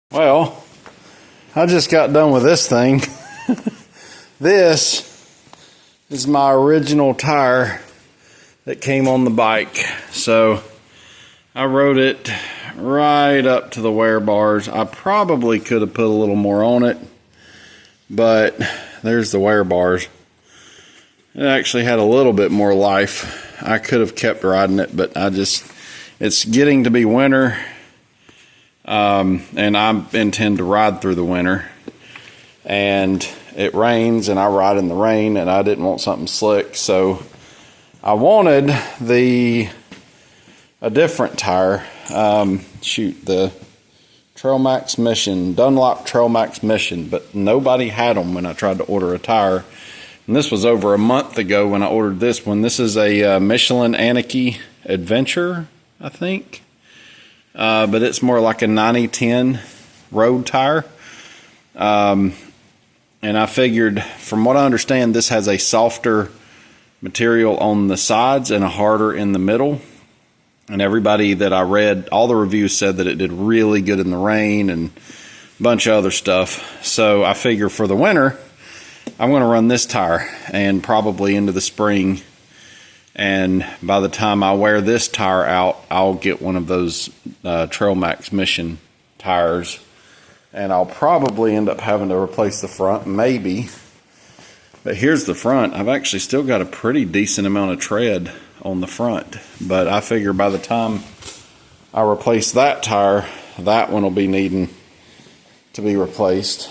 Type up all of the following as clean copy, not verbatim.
Well, I just got done with this thing. This is my original tire that came on the bike. So I rode it right up to the wear bars. I probably could have put a little more on it, but there's the wear bars. It actually had a little bit more life. I could have kept riding it, but it's getting to be winter. And I intend to ride through the winter, and it rains and I ride in the rain, and I didn't want something slick, so I wanted a different tire. The Trail Max Mission, Dunlop Trail Max Mission, but nobody had them when I tried to order a tire. And this was over a month ago when I ordered this one. This is a Michelin Anarchy Adventure, I think. But it's more like a 90-10 road tire. And I figured, from what I understand, this has a softer material on the sides and a harder in the middle. And everybody that I read, all the reviews said that it did really good in the rain and a bunch of other stuff. So I figure for the winter, I'm going to run this tire and probably into the spring. And by the time I wear this tire out, I'll get one of those Trail Max Mission tires. And I'll probably end up having to replace the front, maybe. But here's the front. I've actually still got a pretty decent amount of tread on the front. But I figure by the time I replace that tire, that one will be needing to be replaced.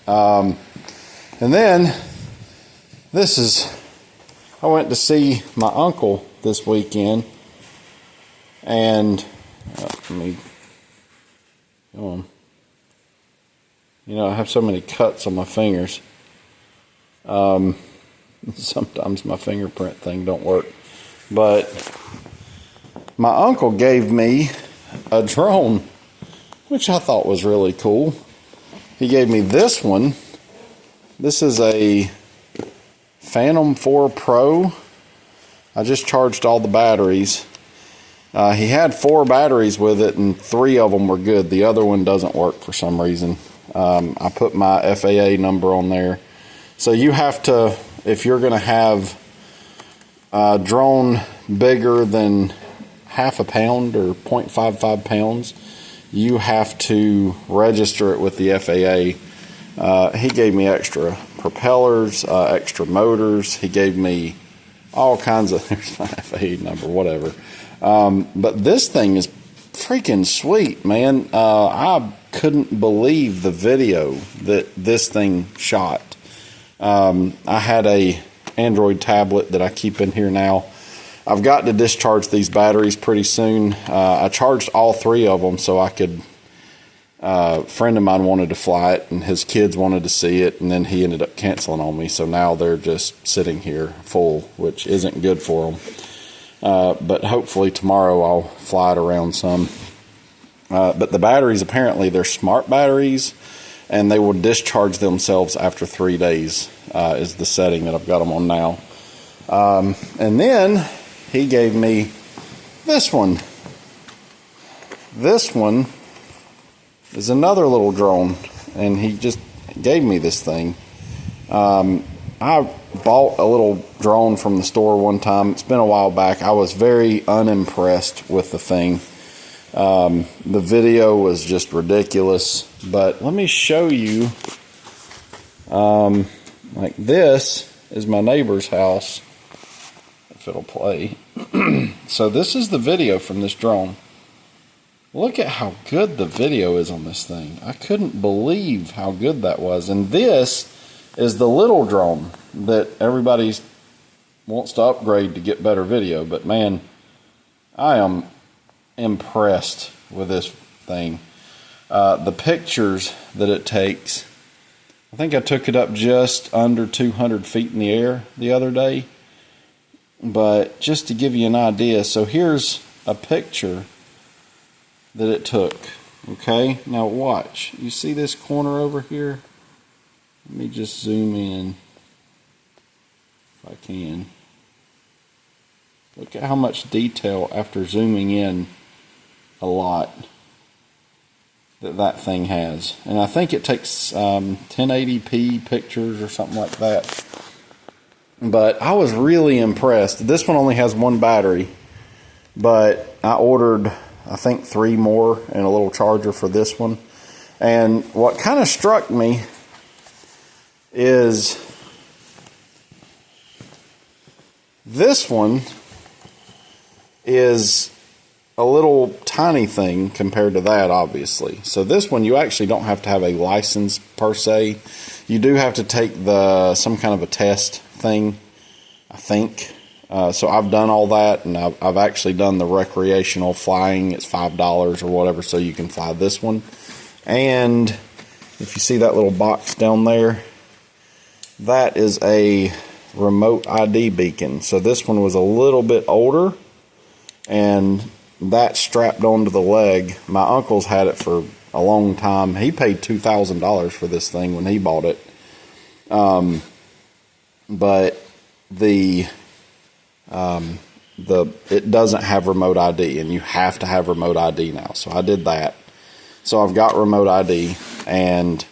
And then, I went to see my uncle this weekend, and let me go on. You know, I have so many cuts on my fingers. Sometimes my fingerprint thing don't work. But my uncle gave me a drone, which I thought was really cool. He gave me this one. This is a Phantom 4 Pro. I just charged all the batteries. He had 4 batteries with it, and 3 of them were good. The other one doesn't work for some reason. I put my FAA number on there. So you have to, if you're going to have a drone bigger than half a pound or 0.55 pounds, you have to register it with the FAA. He gave me extra propellers, extra motors. He gave me all kinds of, there's my FAA number, whatever. But this thing is freaking sweet, man. I couldn't believe the video that this thing shot. I had a Android tablet that I keep in here now. I've got to discharge these batteries pretty soon. I charged all 3 of them so I could. A friend of mine wanted to fly it, and his kids wanted to see it, and then he ended up canceling on me. So now they're just sitting here full, which isn't good for them. But hopefully tomorrow I'll fly it around some. But the batteries, apparently they're smart batteries, and they will discharge themselves after 3 days, is the setting that I've got them on now. And then he gave me this one. This one is another little drone, and he just gave me this thing. I bought a little drone from the store one time. It's been a while back. I was very unimpressed with the thing. The video was just ridiculous, but let me show you. Like, this is my neighbor's house, if it'll play. So this is the video from this drone. Look at how good the video is on this thing. I couldn't believe how good that was. And this is the little drone that everybody wants to upgrade to get better video. But man, I am impressed with this thing. The pictures that it takes, I think I took it up just under 200 feet in the air the other day. But just to give you an idea, so here's a picture that it took. Okay, now watch. You see this corner over here? Let me just zoom in if I can. Look at how much detail after zooming in a lot. that thing has. And I think it takes 1080p pictures or something like that. But I was really impressed. This one only has one battery, but I ordered, I think, 3 more and a little charger for this one. And what kind of struck me is this one is a little tiny thing compared to that, obviously. So this one, you actually don't have to have a license per se. You do have to take some kind of a test thing, I think. So I've done all that, and I've actually done the recreational flying. It's $5 or whatever, so you can fly this one. And if you see that little box down there, that is a remote ID beacon. So this one was a little bit older, and that's strapped onto the leg. My uncle's had it for a long time. He paid $2,000 for this thing when he bought it. But it doesn't have remote ID, and you have to have remote ID now. So I did that. So I've got remote ID, and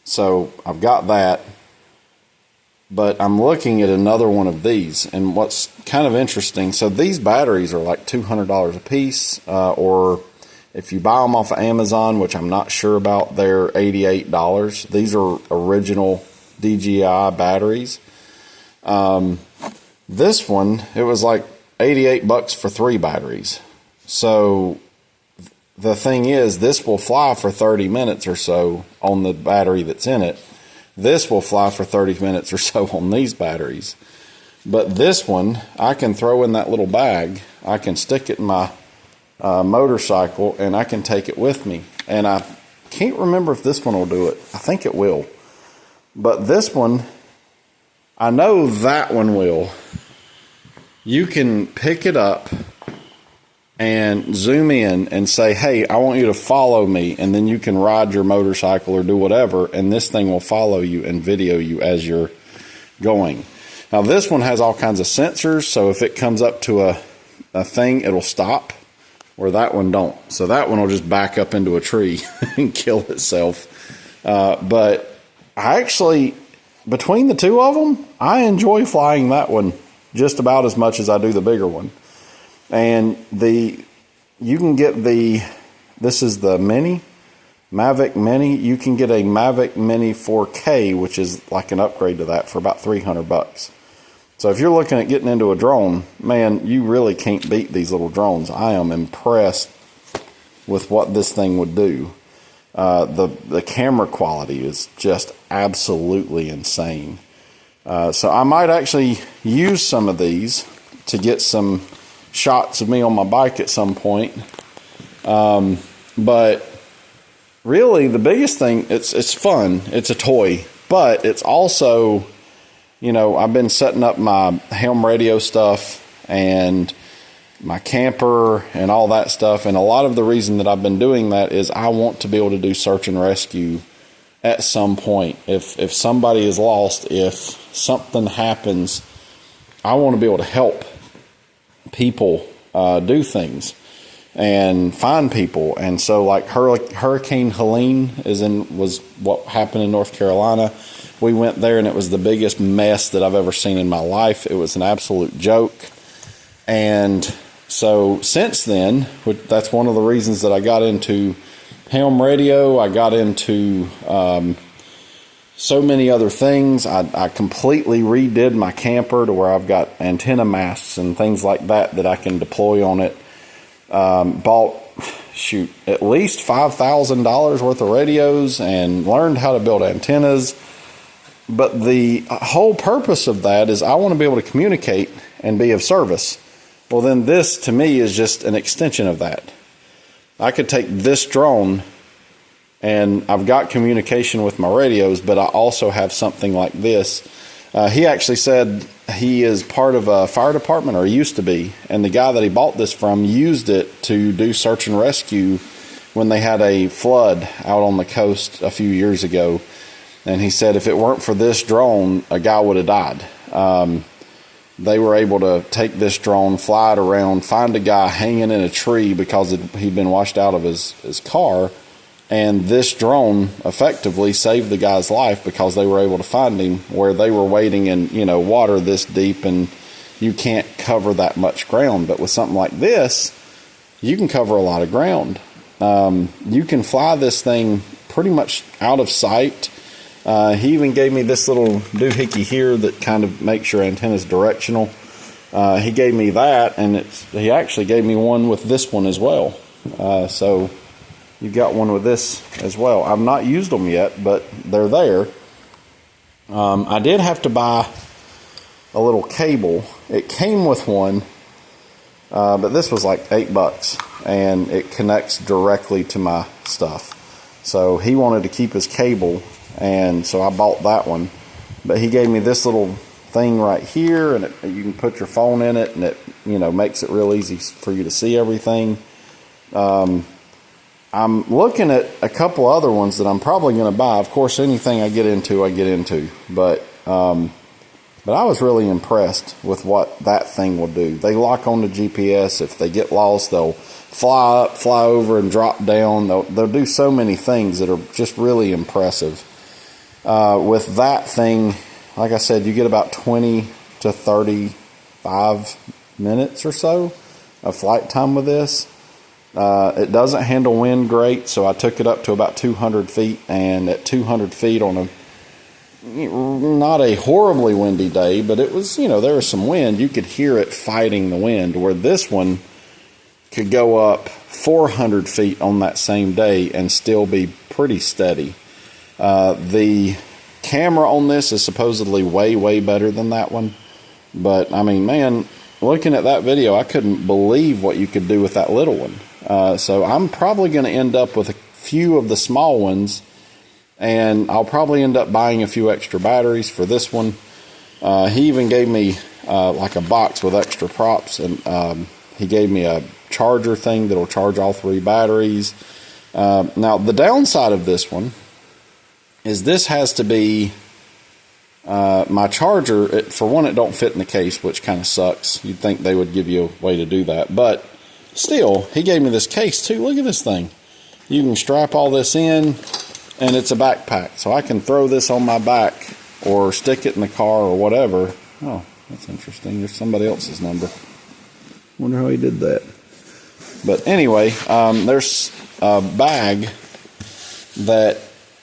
so I've got that. But I'm looking at another one of these, and what's kind of interesting, so these batteries are like $200 a piece, or if you buy them off of Amazon, which I'm not sure about, they're $88. These are original DJI batteries. This one, it was like $88 for 3 batteries. So the thing is, this will fly for 30 minutes or so on the battery that's in it. This will fly for 30 minutes or so on these batteries. But this one, I can throw in that little bag. I can stick it in my motorcycle, and I can take it with me. And I can't remember if this one will do it. I think it will. But this one, I know that one will. You can pick it up and zoom in and say, hey, I want you to follow me, and then you can ride your motorcycle or do whatever, and this thing will follow you and video you as you're going. Now this one has all kinds of sensors, so if it comes up to a thing, it'll stop, where that one don't. So that one will just back up into a tree and kill itself. But I actually, between the two of them, I enjoy flying that one just about as much as I do the bigger one. And you can get this is the Mavic Mini. You can get a Mavic Mini 4K, which is like an upgrade to that, for about $300. So if you're looking at getting into a drone, man, you really can't beat these little drones. I am impressed with what this thing would do. The camera quality is just absolutely insane. So I might actually use some of these to get some shots of me on my bike at some point. But really the biggest thing, it's fun. It's a toy, but it's also, you know, I've been setting up my ham radio stuff and my camper and all that stuff. And a lot of the reason that I've been doing that is I want to be able to do search and rescue at some point. If somebody is lost, if something happens, I want to be able to help people do things and find people. And so like Hurricane Helene was what happened in North Carolina. We went there, and it was the biggest mess that I've ever seen in my life. It was an absolute joke. And so since then, that's one of the reasons that I got into ham radio. I got into so many other things. I completely redid my camper to where I've got antenna masts and things like that I can deploy on it. Bought at least $5,000 worth of radios and learned how to build antennas. But the whole purpose of that is I want to be able to communicate and be of service. Well, then this to me is just an extension of that. I could take this drone, and I've got communication with my radios, but I also have something like this. He actually said he is part of a fire department, or used to be, and the guy that he bought this from used it to do search and rescue when they had a flood out on the coast a few years ago. And he said if it weren't for this drone, a guy would have died. they were able to take this drone, fly it around, find a guy hanging in a tree because he'd been washed out of his car. And this drone effectively saved the guy's life because they were able to find him where they were waiting in, water this deep, and you can't cover that much ground. But with something like this, you can cover a lot of ground. You can fly this thing pretty much out of sight. He even gave me this little doohickey here that kind of makes your antennas directional. He gave me that, and he actually gave me one with this one as well. So you've got one with this as well. I've not used them yet, but they're there. I did have to buy a little cable. It came with one, but this was like $8, and it connects directly to my stuff. So he wanted to keep his cable, and so I bought that one. But he gave me this little thing right here, and you can put your phone in it, and it makes it real easy for you to see everything. I'm looking at a couple other ones that I'm probably going to buy. Of course, anything I get into. But I was really impressed with what that thing will do. They lock on to GPS. If they get lost, they'll fly up, fly over, and drop down. They'll do so many things that are just really impressive. With that thing, like I said, you get about 20 to 35 minutes or so of flight time with this. It doesn't handle wind great, so I took it up to about 200 feet, and at 200 feet on not a horribly windy day, but it was, there was some wind. You could hear it fighting the wind, where this one could go up 400 feet on that same day and still be pretty steady. The camera on this is supposedly way, way better than that one, but I mean, man, looking at that video, I couldn't believe what you could do with that little one. So I'm probably going to end up with a few of the small ones, and I'll probably end up buying a few extra batteries for this one. He even gave me like a box with extra props, and he gave me a charger thing that'll charge all 3 batteries. Now, the downside of this one is this has to be my charger. For one, it don't fit in the case, which kind of sucks. You'd think they would give you a way to do that, but still, he gave me this case too. Look at this thing. You can strap all this in, and it's a backpack, so I can throw this on my back or stick it in the car or whatever. Oh, that's interesting. There's somebody else's number. Wonder how he did that. But anyway, there's a bag that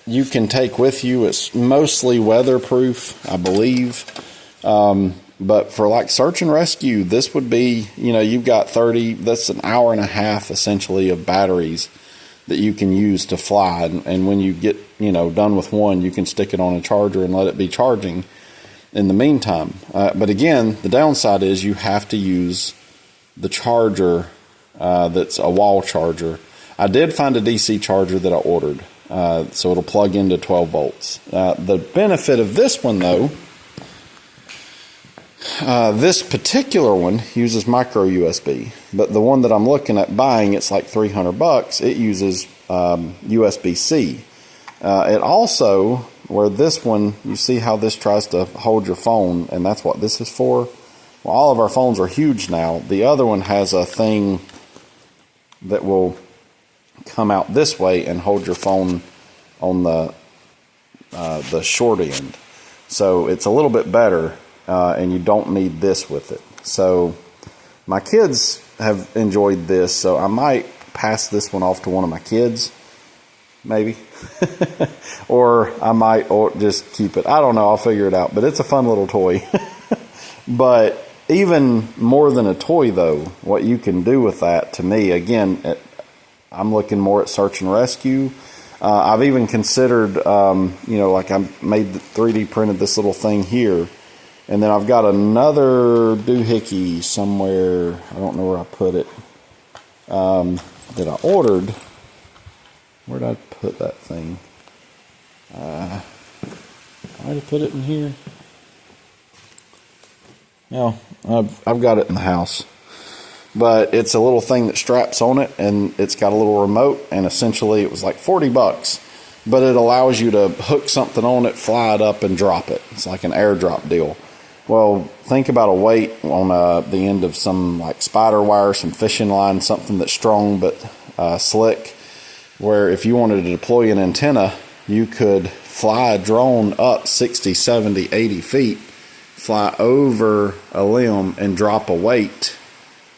you can take with you. It's mostly weatherproof, I believe. But for like search and rescue, this would be, you've got that's an hour and a half essentially of batteries that you can use to fly. And when you get, done with one, you can stick it on a charger and let it be charging in the meantime. But again, the downside is you have to use the charger that's a wall charger. I did find a DC charger that I ordered, so it'll plug into 12 volts. The benefit of this one, though, this particular one uses micro USB, but the one that I'm looking at buying, it's like $300. It uses USB-C. It also, where this one, you see how this tries to hold your phone, and that's what this is for. Well, all of our phones are huge now. The other one has a thing that will come out this way and hold your phone on the short end. So it's a little bit better. And you don't need this with it. So my kids have enjoyed this, so I might pass this one off to one of my kids, maybe. or I might just keep it. I don't know. I'll figure it out. But it's a fun little toy. But even more than a toy, though, what you can do with that, to me, again, I'm looking more at search and rescue. I've even considered, like I made 3D printed this little thing here. And then I've got another doohickey somewhere. I don't know where I put it. That I ordered. Where did I put that thing? I might have put it in here. No, I've got it in the house. But it's a little thing that straps on it, and it's got a little remote, and essentially it was like $40. But it allows you to hook something on it, fly it up, and drop it. It's like an airdrop deal. Well, think about a weight on the end of some like spider wire, some fishing line, something that's strong but slick, where if you wanted to deploy an antenna, you could fly a drone up 60, 70, 80 feet, fly over a limb and drop a weight,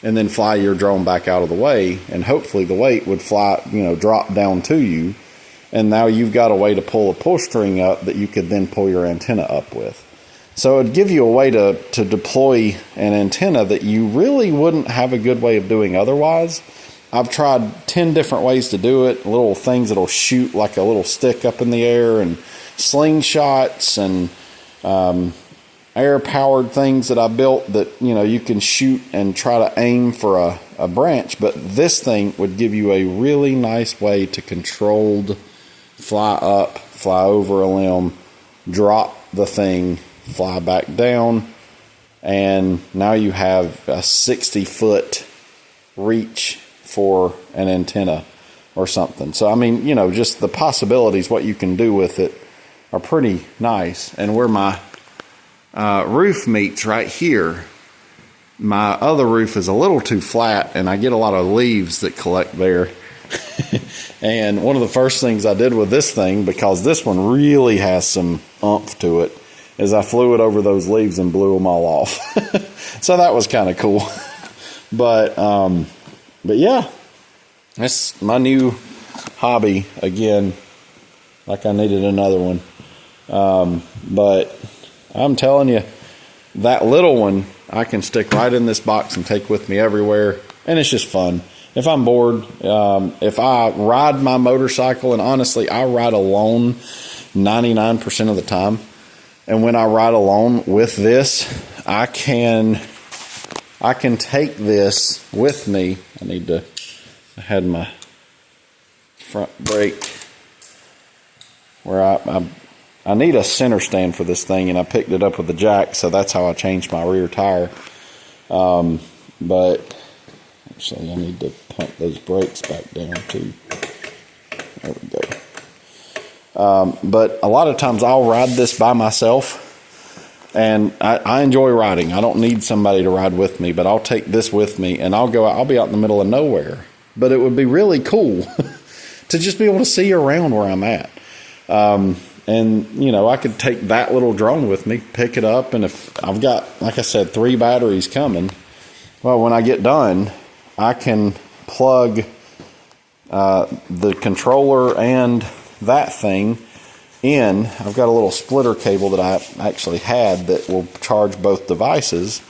and then fly your drone back out of the way, and hopefully the weight would fly, drop down to you, and now you've got a way to pull a pull string up that you could then pull your antenna up with. So it'd give you a way to deploy an antenna that you really wouldn't have a good way of doing otherwise. I've tried 10 different ways to do it, little things that'll shoot like a little stick up in the air, and slingshots, and air-powered things that I built that, you can shoot and try to aim for a branch. But this thing would give you a really nice way to controlled fly up, fly over a limb, drop the thing, fly back down, and now you have a 60-foot reach for an antenna or something. So, I mean, just the possibilities, what you can do with it are pretty nice. And where my roof meets right here, my other roof is a little too flat, and I get a lot of leaves that collect there. And one of the first things I did with this thing, because this one really has some oomph to it, is I flew it over those leaves and blew them all off. So that was kind of cool. But yeah, that's my new hobby again. Like I needed another one. But I'm telling you, that little one I can stick right in this box and take with me everywhere, and it's just fun. If I'm bored, if I ride my motorcycle, and honestly, I ride alone 99% of the time, and when I ride alone with this, I can take this with me. I had my front brake where I need a center stand for this thing, and I picked it up with the jack, so that's how I changed my rear tire. But actually, I need to pump those brakes back down too. There we go. But a lot of times I'll ride this by myself, and I enjoy riding. I don't need somebody to ride with me, but I'll take this with me, and I'll be out in the middle of nowhere. But it would be really cool to just be able to see around where I'm at. And, I could take that little drone with me, pick it up, and if I've got, like I said, 3 batteries coming, well, when I get done, I can plug the controller and that thing in. I've got a little splitter cable that I actually had that will charge both devices,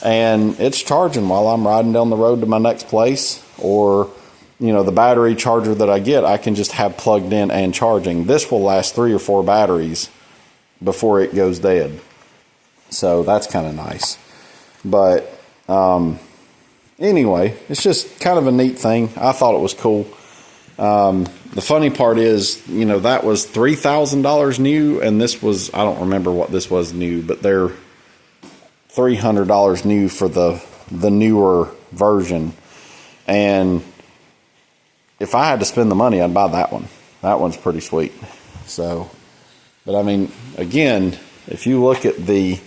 and it's charging while I'm riding down the road to my next place. Or the battery charger that I get, I can just have plugged in and charging. This will last 3 or 4 batteries before it goes dead. So that's kind of nice. But anyway, it's just kind of a neat thing. I thought it was cool. The funny part is, that was $3,000 new, and this was, I don't remember what this was new, but they're $300 new for the newer version. And if I had to spend the money, I'd buy that one. That one's pretty sweet. So, but I mean, again, if you look at the,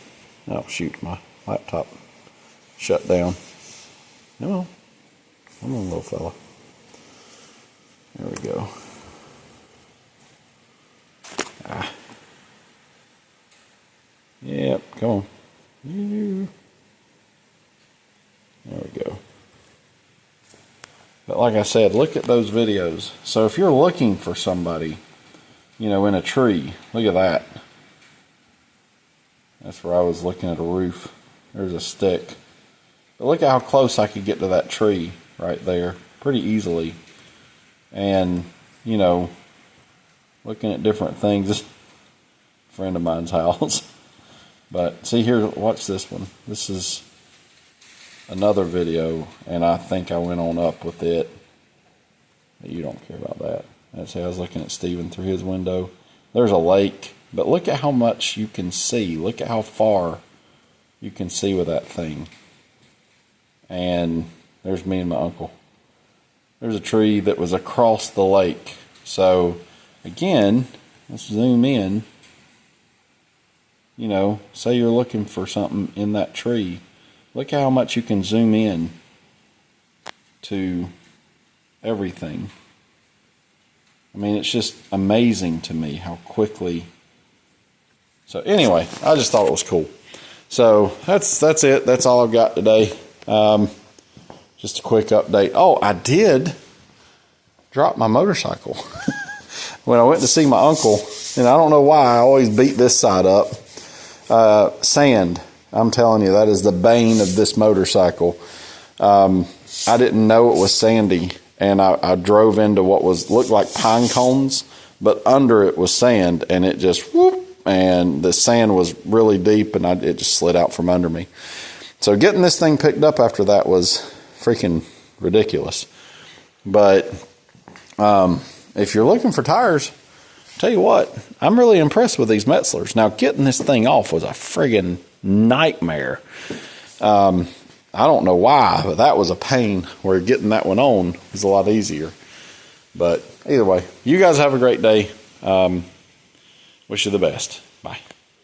oh shoot, my laptop shut down. No, come on, little fella. There we go. Yep, come on. There we go. But like I said, look at those videos. So if you're looking for somebody, in a tree, look at that. That's where I was looking at a roof. There's a stick. But look at how close I could get to that tree right there, pretty easily. And, looking at different things. This a friend of mine's house. But see here, watch this one. This is another video, and I think I went on up with it. You don't care about that. That's how I was looking at Steven through his window. There's a lake, but look at how much you can see. Look at how far you can see with that thing. And there's me and my uncle. There's a tree that was across the lake. So again, let's zoom in. you know, say you're looking for something in that tree, look how much you can zoom in to everything. I mean, it's just amazing to me how quickly. So anyway, I just thought it was cool. So that's it. That's all I've got today. Just a quick update. Oh, I did drop my motorcycle. When I went to see my uncle, and I don't know why I always beat this side up. Sand. I'm telling you, that is the bane of this motorcycle. I didn't know it was sandy, and I drove into what looked like pine cones, but under it was sand, and it just whoop, and the sand was really deep, and it just slid out from under me. So getting this thing picked up after that was freaking ridiculous. But if you're looking for tires, tell you what, I'm really impressed with these Metzlers. Now, getting this thing off was a friggin' nightmare. I don't know why, but that was a pain, where getting that one on was a lot easier. But either way, you guys have a great day. Wish you the best. Bye.